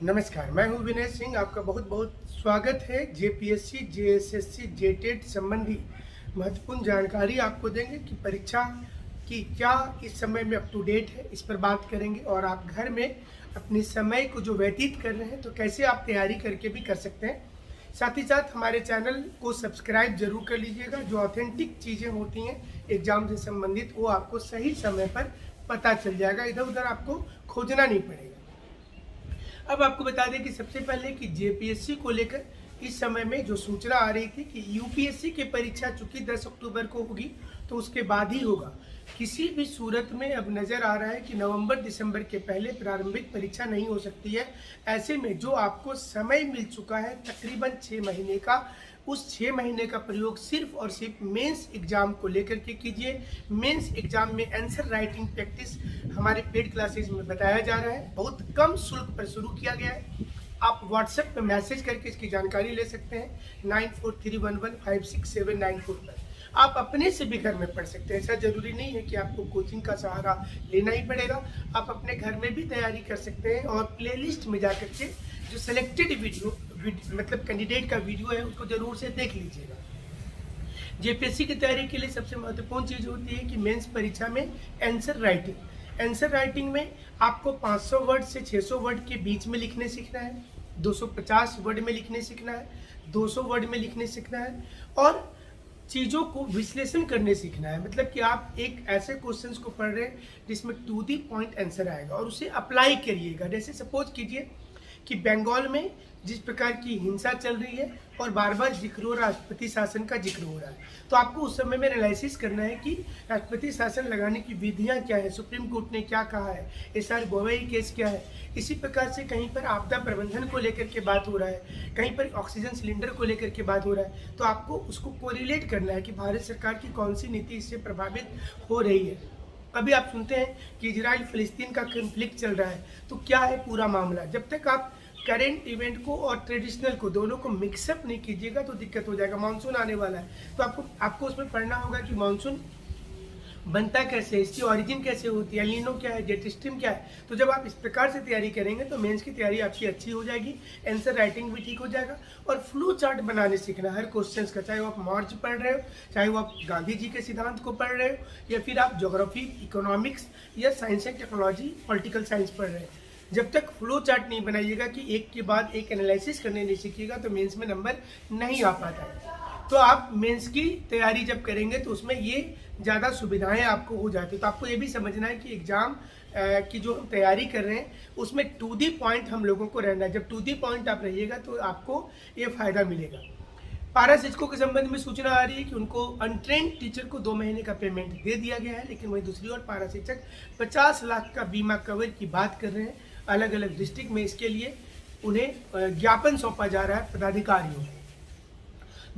नमस्कार, मैं हूं विनय सिंह। आपका बहुत बहुत स्वागत है। जेपीएससी, जेएसएससी, जेटेट संबंधी महत्वपूर्ण जानकारी आपको देंगे कि परीक्षा की क्या इस समय में अप टू डेट है, इस पर बात करेंगे। और आप घर में अपने समय को जो व्यतीत कर रहे हैं तो कैसे आप तैयारी करके भी कर सकते हैं। साथ ही साथ हमारे चैनल को सब्सक्राइब जरूर कर लीजिएगा। जो ऑथेंटिक चीज़ें होती हैं एग्जाम से संबंधित, वो आपको सही समय पर पता चल जाएगा, इधर उधर आपको खोजना नहीं पड़ेगा। अब आपको बता दें कि सबसे पहले कि जेपीएससी को लेकर इस समय में जो सूचना आ रही थी कि यूपीएससी की परीक्षा चूंकि 10 अक्टूबर को होगी तो उसके बाद ही होगा। किसी भी सूरत में अब नज़र आ रहा है कि नवंबर दिसंबर के पहले प्रारंभिक परीक्षा नहीं हो सकती है। ऐसे में जो आपको समय मिल चुका है तकरीबन 6 महीने का, उस 6 महीने का प्रयोग सिर्फ और सिर्फ मेंस एग्जाम को लेकर के कीजिए। मेंस एग्जाम में आंसर राइटिंग प्रैक्टिस हमारे पेड क्लासेस में बताया जा रहा है, बहुत कम शुल्क पर शुरू किया गया है। आप व्हाट्सएप पर मैसेज करके इसकी जानकारी ले सकते हैं 9431156794 पर। आप अपने से भी घर में पढ़ सकते हैं, ऐसा जरूरी नहीं है कि आपको कोचिंग का सहारा लेना ही पड़ेगा। आप अपने घर में भी तैयारी कर सकते हैं और प्लेलिस्ट में जाकर के जो सिलेक्टेड वीडियो मतलब कैंडिडेट का वीडियो है उसको जरूर से देख लीजिएगा। जेपीएससी की तैयारी के लिए सबसे महत्वपूर्ण चीज़ होती है कि मेंस परीक्षा में आंसर राइटिंग। आंसर राइटिंग में आपको 500 वर्ड से 600 वर्ड के बीच में लिखने सीखना है, 250 वर्ड में लिखने सीखना है, 200 वर्ड में लिखने सीखना है और चीज़ों को विश्लेषण करने सीखना है। मतलब कि आप एक ऐसे क्वेश्चंस को पढ़ रहे हैं जिसमें टू दी पॉइंट आंसर आएगा और उसे अप्लाई करिएगा। जैसे सपोज कीजिए कि बंगाल में जिस प्रकार की हिंसा चल रही है और बार बार जिक्र हो, राष्ट्रपति शासन का जिक्र हो रहा है, तो आपको उस समय में एनालिसिस करना है कि राष्ट्रपति शासन लगाने की विधियां क्या है, सुप्रीम कोर्ट ने क्या कहा है, एसआर गोवई केस क्या है। इसी प्रकार से कहीं पर आपदा प्रबंधन को लेकर के बात हो रहा है, कहीं पर ऑक्सीजन सिलेंडर को लेकर के बात हो रहा है, तो आपको उसको कोरिलेट करना है कि भारत सरकार की कौन सी नीति इससे प्रभावित हो रही है। अभी आप सुनते हैं कि इजराइल फिलिस्तीन का कन्फ्लिक्ट चल रहा है, तो क्या है पूरा मामला। जब तक आप करेंट इवेंट को और ट्रेडिशनल को दोनों को मिक्सअप नहीं कीजिएगा तो दिक्कत हो जाएगा। मानसून आने वाला है तो आपको उसमें पढ़ना होगा कि मानसून बनता कैसे है, इसकी ओरिजिन कैसे होती है, एलिनो क्या है, जेट स्ट्रीम क्या है। तो जब आप इस प्रकार से तैयारी करेंगे तो मेंस की तैयारी आपकी अच्छी हो जाएगी, आंसर राइटिंग भी ठीक हो जाएगा। और फ्लो चार्ट बनाने सीखना हर क्वेश्चन का, चाहे वो आप मार्च पढ़ रहे हो, चाहे वो आप गांधी जी के सिद्धांत को पढ़ रहे हो, या फिर आप ज्योग्राफी, इकोनॉमिक्स या science and technology, political science पढ़ रहे हैं। जब तक फ्लो चार्ट नहीं बनाइएगा कि एक के बाद एक एनालिसिस करने नहीं सीखिएगा तो मेंस में नंबर नहीं आ पाता है। तो आप मेंस की तैयारी जब करेंगे तो उसमें ये ज़्यादा सुविधाएं आपको हो जाती है। तो आपको ये भी समझना है कि एग्ज़ाम की जो हम तैयारी कर रहे हैं उसमें टू दी पॉइंट हम लोगों को रहना है। जब टू दी पॉइंट आप रहिएगा तो आपको ये फ़ायदा मिलेगा। पारा शिक्षकों के संबंध में सूचना आ रही है कि उनको अनट्रेंड टीचर को 2 महीने का पेमेंट दे दिया गया है, लेकिन वहीं दूसरी ओर पारा शिक्षक 50 लाख का बीमा कवर की बात कर रहे हैं। अलग अलग डिस्ट्रिक्ट में इसके लिए उन्हें ज्ञापन सौंपा जा रहा है पदाधिकारियों को।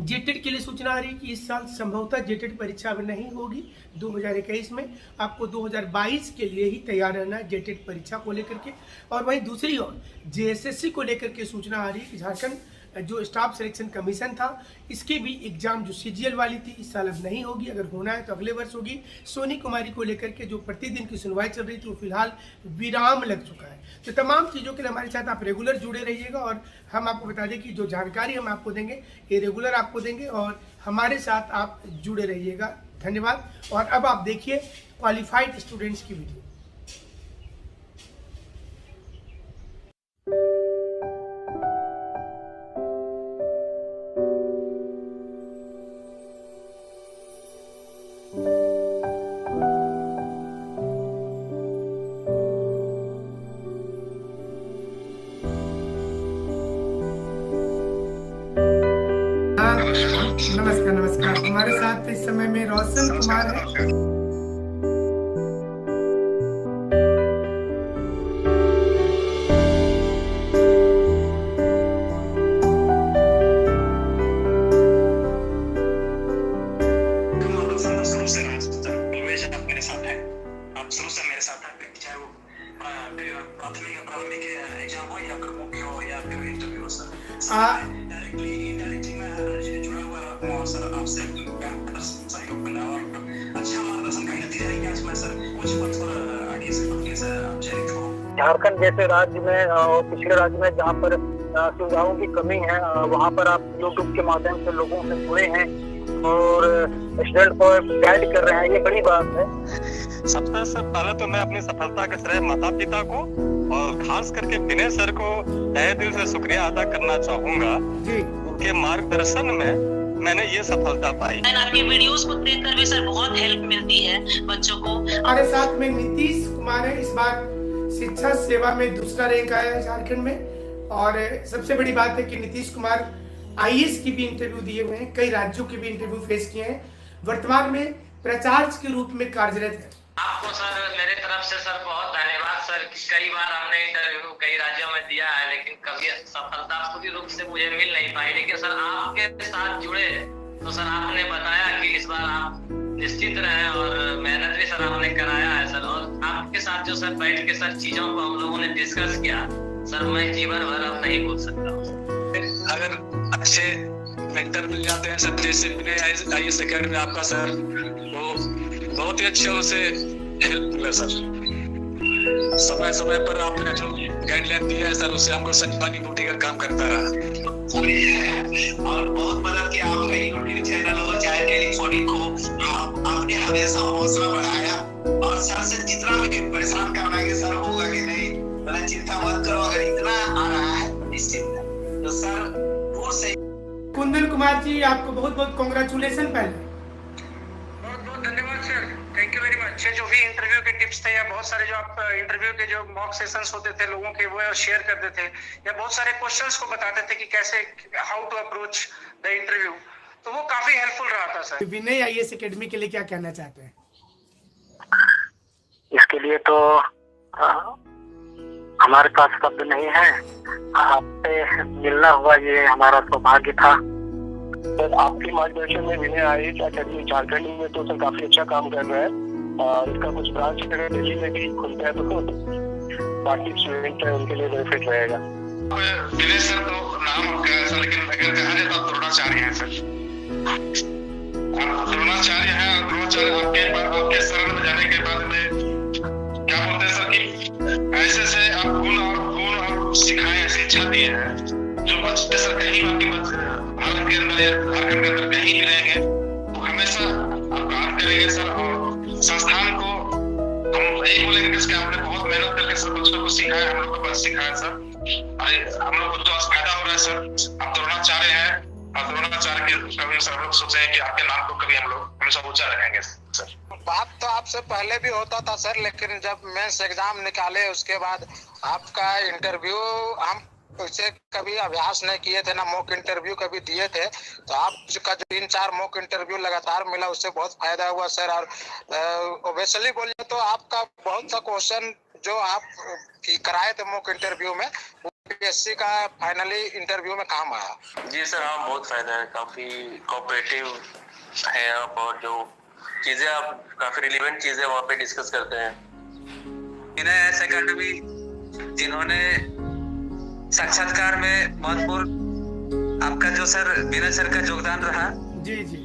जेटेट के लिए सूचना आ रही है कि इस साल संभवतः जेटेट परीक्षा अब नहीं होगी 2021 में। आपको 2022 के लिए ही तैयार रहना है जेटेट परीक्षा को लेकर के। और वहीं दूसरी ओर जेएसएससी को लेकर के सूचना आ रही है कि झारखंड जो स्टाफ सिलेक्शन कमीशन था इसकी भी एग्जाम जो सीजीएल वाली थी इस साल अब नहीं होगी, अगर होना है तो अगले वर्ष होगी। सोनी कुमारी को लेकर के जो प्रतिदिन की सुनवाई चल रही थी वो फिलहाल विराम लग चुका है। तो तमाम चीज़ों के लिए हमारे साथ आप रेगुलर जुड़े रहिएगा और हम आपको बता दें कि जो जानकारी हम आपको देंगे ये रेगुलर आपको देंगे और हमारे साथ आप जुड़े रहिएगा। धन्यवाद। और अब आप देखिए क्वालिफाइड स्टूडेंट्स की वीडियो। नमस्कार नमस्कार। हमारे साथ इस समय में रोशन कुमार है। प्राथमिक एग्जाम हो या फिर मुख्य हो या फिर इंटरव्यू हो सर, डायरेक्टली इनडायरेक्टली मैं जुड़ा हुआ सर आपसे सहयोग करना और अच्छा मार्गदर्शन का नतीजा है कि आज मैं सर कुछ पथ पर आगे से अपने सर आप चयनित हो। झारखंड जैसे राज्य में और पिछले राज्य में जहाँ पर सुविधाओं की कमी है, वहाँ पर आप यूट्यूब के माध्यम से लोगों से जुड़े हैं और स्टूडेंट को गाइड कर रहे हैं, ये बड़ी बात है। सबसे पहले तो मैं अपनी सफलता के श्रेय माता पिता को और खास करके विनय सर को तहे दिल से शुक्रिया अदा करना चाहूंगा। उनके मार्गदर्शन में मैंने ये सफलता पाई। आपके वीडियोस को देखकर भी सर बहुत हेल्प मिलती है बच्चों को। हमारे साथ में नीतीश कुमार है, इस बार शिक्षा सेवा में दूसरा रैंक आया है झारखंड में। और सबसे बड़ी बात है कि नीतीश कुमार IAS की भी इंटरव्यू दिए हुए हैं, कई राज्यों के भी इंटरव्यू फेस किए हैं, वर्तमान में प्राचार्य के रूप में कार्यरत है। आपको सर मेरे तरफ से सर बहुत धन्यवाद सर। कई बार हमने इंटरव्यू कई राज्यों में दिया है, लेकिन कभी सफलता पूरी रूप से मुझे मिल नहीं पाई। लेकिन सर आपके साथ जुड़े तो सर आपने बताया कि इस बार आप निश्चित रहें और मेहनत भी सर हमने कराया है सर। और आपके साथ जो सर बैठ के सर चीजों को हम लोगों ने डिस्कस किया सर, मैं जीवन भर अब नहीं भूल सकता हूँ। अगर अच्छे मेंटर मिल जाते हैं सर, जैसे IAS अकेडमी में आपका सर, वो बहुत ही अच्छे उसे हेल्प मिला सर। समय समय पर आपने जो गाइडलाइन दिया है सर, उससे हमको पानी बूटी का काम करता रहा और बहुत मदद किया। आपका यूट्यूब चैनल हो चाहे टेलीफोनिक हो, आपने हमेशा हौसला बढ़ाया और सर से जितना भी परेशान करना है सर होगा कि नहीं, मैंने चिंता मत करो, अगर इतना आ रहा है निश्चित तो सर वो से। कुंदन कुमार जी, आपको बहुत बहुत कांग्रेचुलेशन। पहले बहुत बहुत धन्यवाद sir, thank you very much. जो भी इंटरव्यू के टिप्स थे या बहुत सारे जो आप इंटरव्यू के जो मॉक सेशंस होते थे लोगों के, वो शेयर करते थे या बहुत सारे क्वेश्चंस को बताते थे कि कैसे how to approach the interview, तो वो काफी हेल्पफुल रहा था सर। विनय IAS अकेडमी के लिए क्या कहना चाहते हैं? इसके लिए तो हमारे पास शब्द नहीं है, आपसे मिलना हुआ ये हमारा सौभाग्य था। सर आपके मार्गदर्शन में विनय IAS अकेडमी झारखंड में तो सर काफी अच्छा काम कर रहा है और इसका कुछ ब्रांच अगर दिल्ली में भी खुलता है तो बाकी स्टूडेंट है उनके लिए बेनिफिट रहेगा। विनय सर तो नाम आपका है सर, लेकिन अगर कहा जाए तो द्रोणाचार्य हैं सर। द्रोणाचार्य हैं और द्रोणाचार्य आपके शरण में जाने के बाद में क्या बोलते हैं सर कि ऐसे से आप गुण और सिखाएं, ऐसी इच्छा दिए हैं जो बच्चे सर कहीं आपके भारत के अंदर या झारखंड के अंदर कहीं भी रहेंगे वो हमेशा आप काम करेंगे सर। और संस्थान को हम यही बोलेंगे कि आपने बहुत मेहनत करके सर बच्चों को सिखाया, हम लोग को बस सिखाया सर। हम लोग को जो फायदा हो रहा है सर, आप द्रोणाचार्य हैं और द्रोणाचार्य के कभी सर लोग सोचे कि आपके नाम को कभी हम लोग हमेशा ऊंचा रखेंगे सर। बात तो आपसे पहले भी होता था सर, लेकिन जब मेंस एग्जाम निकाले उसके बाद आपका इंटरव्यू हम उससे कभी अभ्यास नहीं किए थे, ना मॉक इंटरव्यू कभी दिए थे, तो आपका जो 3-4 मॉक इंटरव्यू लगातार मिला उससे बहुत फायदा हुआ सर। और ओबेसली बोलिए तो आपका बहुत सा क्वेश्चन जो आप कराए थे मॉक इंटरव्यू में वो PSC का फाइनली इंटरव्यू में काम आया। जी सर, हाँ बहुत फायदा है, काफी कोऑपरेटिव है आप और जो चीजें आप काफी रिलेवेंट चीजें वहाँ पे डिस्कस करते हैं। विनय IAS अकेडमी जिन्होंने साक्षात्कार में महत्वपूर्ण आपका जो सर विनय सर का योगदान रहा। जी जी